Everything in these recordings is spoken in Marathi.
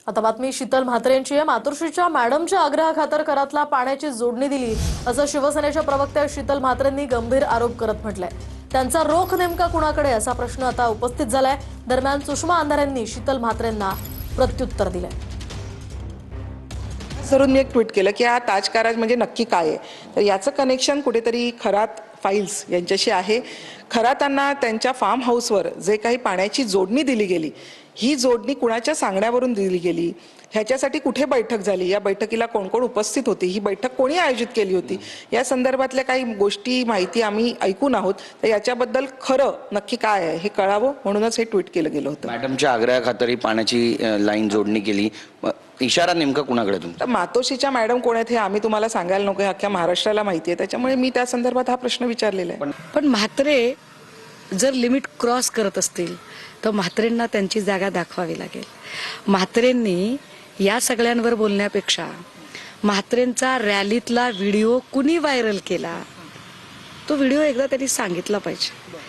आता बातमी शीतल म्हात्रेंची आहे। मातोश्रीच्या मॅडमच्या आग्रहाखातर करातला पाण्याची जोडणी दिली असं शिवसेनेच्या प्रवक्त्या शीतल म्हात्रेंनी गंभीर आरोप करत म्हटलंय। त्यांचा रोख नेमका कुणाकडे असा प्रश्न आता उपस्थित झालाय। दरम्यान सुषमा अंधारेंनी शीतल म्हात्रेंना प्रत्युत्तर दिलंय। सरून मी एक ट्विट केलं की हा ताजकाराज म्हणजे नक्की काय आहे, तर याचं कनेक्शन कुठेतरी खरात फाईल्स यांच्याशी आहे। खरातांना त्यांच्या फार्म हाऊसवर जे काही पाण्याची जोडणी दिली गेली, ही जोडणी कुणाच्या सांगण्यावरून दिली गेली, ह्याच्यासाठी कुठे बैठक झाली, या बैठकीला कोण कोण उपस्थित होती, ही बैठक कोणी आयोजित केली होती, या संदर्भातल्या काही गोष्टी माहिती आम्ही ऐकून आहोत। तर याच्याबद्दल खरं नक्की काय आहे हे कळावं म्हणूनच हे ट्विट केलं गेलं होतं। मॅडमच्या आग्रहाखातर पाण्याची लाईन जोडणी केली, इशारा नेमका कुणाकडे तुमचा? मातोश्रीच्या मॅडम कोण आहेत हे आम्ही तुम्हाला सांगायला नको, अख्ख्या महाराष्ट्राला माहिती आहे, त्याच्यामुळे मी त्या संदर्भात हा प्रश्न विचारलेला आहे। पण म्हात्रे जर लिमिट क्रॉस करत असतील तर म्हात्रेंना त्यांची जागा दाखवावी लागेल। म्हात्रेंनी या सगळ्यांवर बोलण्यापेक्षा म्हात्रेंचा रॅलीतला व्हिडिओ कुणी व्हायरल केला तो व्हिडिओ एकदा त्यांनी सांगितला पाहिजे।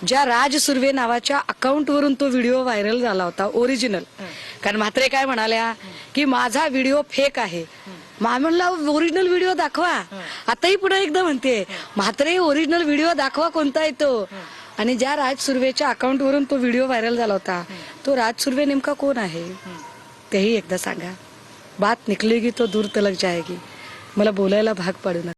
ज्या राज सुर्वे नावाच्या अकाउंटवरून तो व्हिडिओ व्हायरल झाला होता ओरिजिनल, कारण म्हात्रे काय म्हणाल्या की माझा व्हिडिओ फेक आहे। म्हणला ओरिजिनल व्हिडिओ दाखवा। आताही पुन्हा एकदा म्हणते म्हात्रे ओरिजिनल व्हिडिओ दाखवा कोणता आहे तो। आणि ज्या राज सुर्वेच्या अकाउंटवरून तो व्हिडिओ व्हायरल झाला होता तो राज सुर्वे नेमका कोण आहे तेही एकदा सांगा। बात निकलेगी तो दूर तलक जाएगी। मला बोलायला भाग पाडू नका।